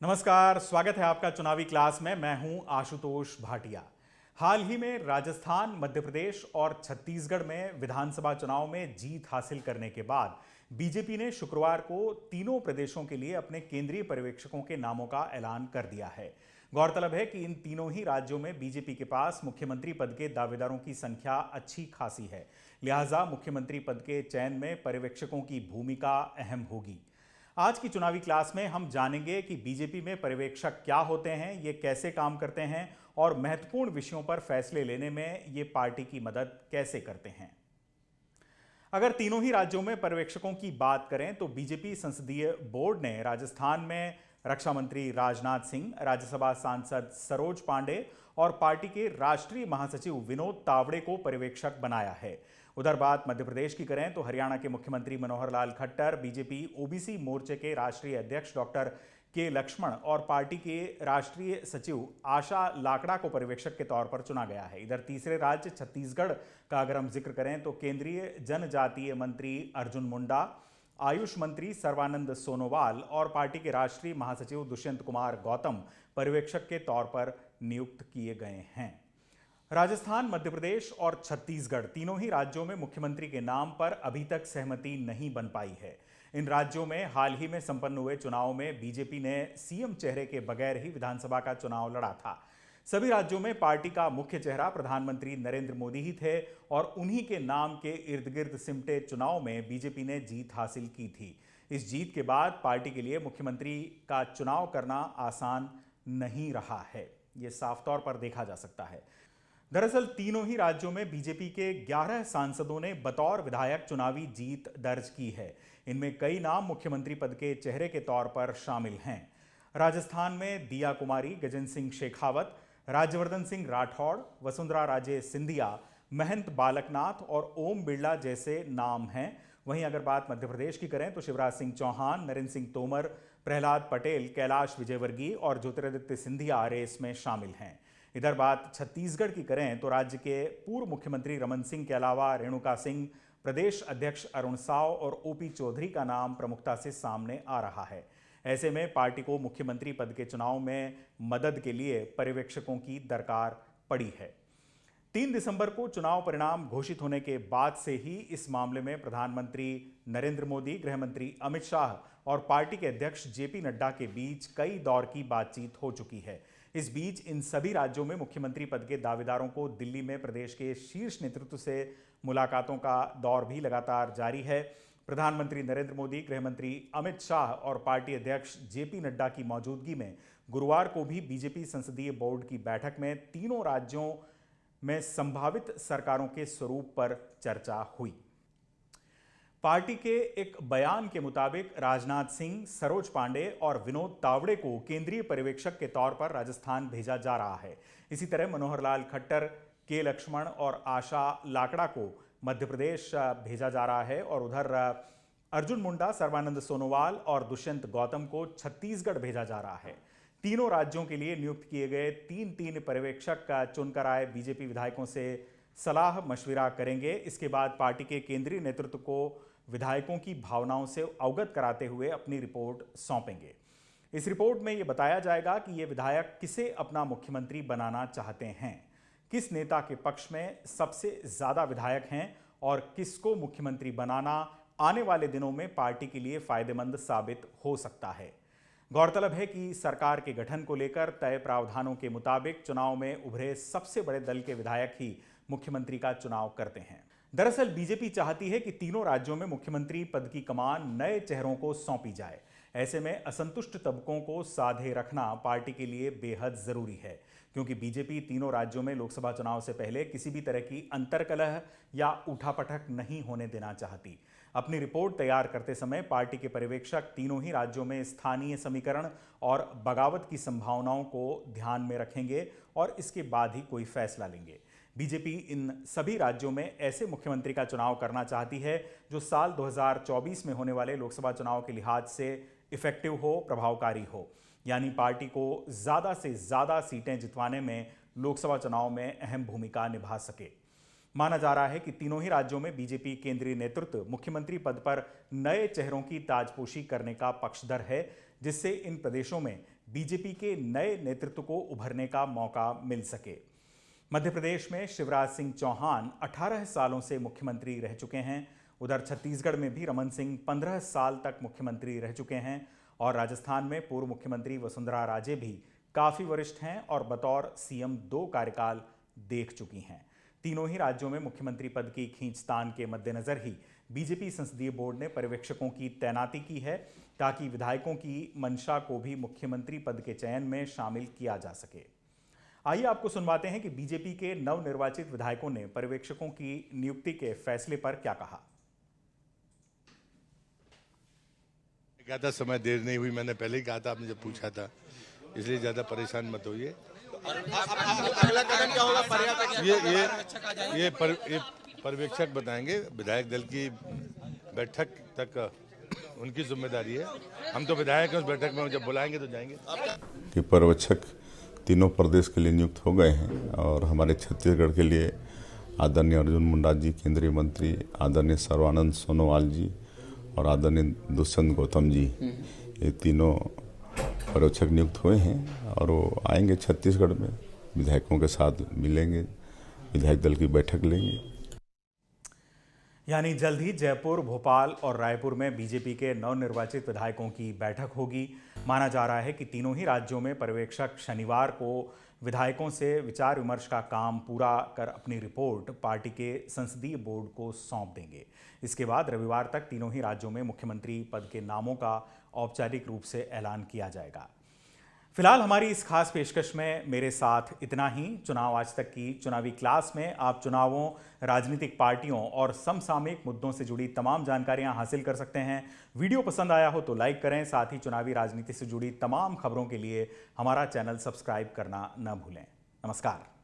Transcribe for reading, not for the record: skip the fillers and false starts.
नमस्कार, स्वागत है आपका चुनावी क्लास में। मैं हूं आशुतोष भाटिया। हाल ही में राजस्थान, मध्य प्रदेश और छत्तीसगढ़ में विधानसभा चुनाव में जीत हासिल करने के बाद बीजेपी ने शुक्रवार को तीनों प्रदेशों के लिए अपने केंद्रीय पर्यवेक्षकों के नामों का ऐलान कर दिया है। गौरतलब है कि इन तीनों ही राज्यों में बीजेपी के पास मुख्यमंत्री पद के दावेदारों की संख्या अच्छी खासी है, लिहाजा मुख्यमंत्री पद के चयन में पर्यवेक्षकों की भूमिका अहम होगी। आज की चुनावी क्लास में हम जानेंगे कि बीजेपी में पर्यवेक्षक क्या होते हैं, ये कैसे काम करते हैं और महत्वपूर्ण विषयों पर फैसले लेने में ये पार्टी की मदद कैसे करते हैं। अगर तीनों ही राज्यों में पर्यवेक्षकों की बात करें तो बीजेपी संसदीय बोर्ड ने राजस्थान में रक्षा मंत्री राजनाथ सिंह, राज्यसभा सांसद सरोज पांडे और पार्टी के राष्ट्रीय महासचिव विनोद तावड़े को पर्यवेक्षक बनाया है। उधर बात मध्य प्रदेश की करें तो हरियाणा के मुख्यमंत्री मनोहर लाल खट्टर, बीजेपी ओबीसी मोर्चे के राष्ट्रीय अध्यक्ष डॉक्टर के लक्ष्मण और पार्टी के राष्ट्रीय सचिव आशा लाकड़ा को पर्यवेक्षक के तौर पर चुना गया है। इधर तीसरे राज्य छत्तीसगढ़ का अगर हम जिक्र करें तो केंद्रीय जनजातीय मंत्री अर्जुन मुंडा, आयुष मंत्री सर्बानंद सोनोवाल और पार्टी के राष्ट्रीय महासचिव दुष्यंत कुमार गौतम पर्यवेक्षक के तौर पर नियुक्त किए गए हैं। राजस्थान, मध्य प्रदेश और छत्तीसगढ़ तीनों ही राज्यों में मुख्यमंत्री के नाम पर अभी तक सहमति नहीं बन पाई है। इन राज्यों में हाल ही में संपन्न हुए चुनाव में बीजेपी ने सीएम चेहरे के बगैर ही विधानसभा का चुनाव लड़ा था। सभी राज्यों में पार्टी का मुख्य चेहरा प्रधानमंत्री नरेंद्र मोदी ही थे और उन्हीं के नाम के इर्द गिर्द सिमटे चुनाव में बीजेपी ने जीत हासिल की थी। इस जीत के बाद पार्टी के लिए मुख्यमंत्री का चुनाव करना आसान नहीं रहा है, ये साफ तौर पर देखा जा सकता है। दरअसल तीनों ही राज्यों में बीजेपी के 11 सांसदों ने बतौर विधायक चुनावी जीत दर्ज की है। इनमें कई नाम मुख्यमंत्री पद के चेहरे के तौर पर शामिल हैं। राजस्थान में दिया कुमारी, गजेंद्र सिंह शेखावत, राज्यवर्धन सिंह राठौड़, वसुंधरा राजे सिंधिया, महंत बालकनाथ और ओम बिरला जैसे नाम हैं। वहीं अगर बात मध्य प्रदेश की करें तो शिवराज सिंह चौहान, नरेंद्र सिंह तोमर, प्रहलाद पटेल, कैलाश विजयवर्गीय और ज्योतिरादित्य सिंधिया रेस में शामिल हैं। इधर बात छत्तीसगढ़ की करें तो राज्य के पूर्व मुख्यमंत्री रमन सिंह के अलावा रेणुका सिंह, प्रदेश अध्यक्ष अरुण साव और ओपी चौधरी का नाम प्रमुखता से सामने आ रहा है। ऐसे में पार्टी को मुख्यमंत्री पद के चुनाव में मदद के लिए पर्यवेक्षकों की दरकार पड़ी है। 3 दिसंबर को चुनाव परिणाम घोषित होने के बाद से ही इस मामले में प्रधानमंत्री नरेंद्र मोदी, गृह मंत्री अमित शाह और पार्टी के अध्यक्ष जेपी नड्डा के बीच कई दौर की बातचीत हो चुकी है। इस बीच इन सभी राज्यों में मुख्यमंत्री पद के दावेदारों को दिल्ली में प्रदेश के शीर्ष नेतृत्व से मुलाकातों का दौर भी लगातार जारी है। प्रधानमंत्री नरेंद्र मोदी, गृह मंत्री अमित शाह और पार्टी अध्यक्ष जेपी नड्डा की मौजूदगी में गुरुवार को भी बीजेपी संसदीय बोर्ड की बैठक में तीनों राज्यों में संभावित सरकारों के स्वरूप पर चर्चा हुई। पार्टी के एक बयान के मुताबिक राजनाथ सिंह, सरोज पांडे और विनोद तावड़े को केंद्रीय पर्यवेक्षक के तौर पर राजस्थान भेजा जा रहा है। इसी तरह मनोहर लाल खट्टर, के लक्ष्मण और आशा लाकड़ा को मध्य प्रदेश भेजा जा रहा है और उधर अर्जुन मुंडा, सर्बानंद सोनोवाल और दुष्यंत गौतम को छत्तीसगढ़ भेजा जा रहा है। तीनों राज्यों के लिए नियुक्त किए गए तीन पर्यवेक्षक चुनकर आए बीजेपी विधायकों से सलाह मशविरा करेंगे। इसके बाद पार्टी के केंद्रीय नेतृत्व को विधायकों की भावनाओं से अवगत कराते हुए अपनी रिपोर्ट सौंपेंगे। इस रिपोर्ट में यह बताया जाएगा कि ये विधायक किसे अपना मुख्यमंत्री बनाना चाहते हैं, किस नेता के पक्ष में सबसे ज्यादा विधायक हैं और किसको मुख्यमंत्री बनाना आने वाले दिनों में पार्टी के लिए फायदेमंद साबित हो सकता है। गौरतलब है कि सरकार के गठन को लेकर तय प्रावधानों के मुताबिक चुनाव में उभरे सबसे बड़े दल के विधायक ही मुख्यमंत्री का चुनाव करते हैं। दरअसल बीजेपी चाहती है कि तीनों राज्यों में मुख्यमंत्री पद की कमान नए चेहरों को सौंपी जाए। ऐसे में असंतुष्ट तबकों को साधे रखना पार्टी के लिए बेहद जरूरी है, क्योंकि बीजेपी तीनों राज्यों में लोकसभा चुनाव से पहले किसी भी तरह की अंतर्कलह या उठापटक नहीं होने देना चाहती। अपनी रिपोर्ट तैयार करते समय पार्टी के पर्यवेक्षक तीनों ही राज्यों में स्थानीय समीकरण और बगावत की संभावनाओं को ध्यान में रखेंगे और इसके बाद ही कोई फैसला लेंगे। बीजेपी इन सभी राज्यों में ऐसे मुख्यमंत्री का चुनाव करना चाहती है जो साल 2024 में होने वाले लोकसभा चुनाव के लिहाज से इफेक्टिव हो, प्रभावकारी हो, यानी पार्टी को ज्यादा से ज्यादा सीटें जितवाने में लोकसभा चुनाव में अहम भूमिका निभा सके। माना जा रहा है कि तीनों ही राज्यों में बीजेपी केंद्रीय नेतृत्व मुख्यमंत्री पद पर नए चेहरों की ताजपोशी करने का पक्षधर है, जिससे इन प्रदेशों में बीजेपी के नए नेतृत्व को उभरने का मौका मिल सके। मध्य प्रदेश में शिवराज सिंह चौहान 18 सालों से मुख्यमंत्री रह चुके हैं। उधर छत्तीसगढ़ में भी रमन सिंह 15 साल तक मुख्यमंत्री रह चुके हैं और राजस्थान में पूर्व मुख्यमंत्री वसुंधरा राजे भी काफी वरिष्ठ हैं और बतौर सीएम 2 कार्यकाल देख चुकी हैं। तीनों ही राज्यों में मुख्यमंत्री पद की खींचतान के मद्देनजर ही बीजेपी संसदीय बोर्ड ने पर्यवेक्षकों की तैनाती की है ताकि विधायकों की मंशा को भी मुख्यमंत्री पद के चयन में शामिल किया जा सके। आइए आपको सुनवाते हैं कि बीजेपी के नवनिर्वाचित विधायकों ने पर्यवेक्षकों की नियुक्ति के फैसले पर क्या कहा। क्या था, समय देर नहीं हुई, मैंने पहले ही कहा था, आपने जब पूछा था, इसलिए ज्यादा परेशान मत होइए। अगला कदम क्या होगा? ये पर्यवेक्षक बताएंगे। विधायक दल की बैठक तक उनकी जिम्मेदारी है। हम तो विधायक हैं, उस बैठक में जब बुलाएंगे तो जाएंगे। कि पर्यवेक्षक तीनों प्रदेश के लिए नियुक्त हो गए हैं और हमारे छत्तीसगढ़ के लिए आदरणीय अर्जुन मुंडा जी केंद्रीय मंत्री, आदरणीय सर्बानंद सोनोवाल जी और आदरणीय दुष्यंत गौतम जी, ये तीनों पर्यवेक्षक नियुक्त हुए हैं और वो आएंगे छत्तीसगढ़ में, विधायकों के साथ मिलेंगे, विधायक दल की बैठक लेंगे। यानी जल्द ही जयपुर, भोपाल और रायपुर में बीजेपी के नवनिर्वाचित विधायकों की बैठक होगी। माना जा रहा है कि तीनों ही राज्यों में पर्यवेक्षक शनिवार को विधायकों से विचार विमर्श का काम पूरा कर अपनी रिपोर्ट पार्टी के संसदीय बोर्ड को सौंप देंगे। इसके बाद रविवार तक तीनों ही राज्यों में मुख्यमंत्री पद के नामों का औपचारिक रूप से ऐलान किया जाएगा। फिलहाल हमारी इस खास पेशकश में मेरे साथ इतना ही। चुनाव आज तक की चुनावी क्लास में आप चुनावों, राजनीतिक पार्टियों और समसामयिक मुद्दों से जुड़ी तमाम जानकारियां हासिल कर सकते हैं। वीडियो पसंद आया हो तो लाइक करें, साथ ही चुनावी राजनीति से जुड़ी तमाम खबरों के लिए हमारा चैनल सब्सक्राइब करना न भूलें। नमस्कार।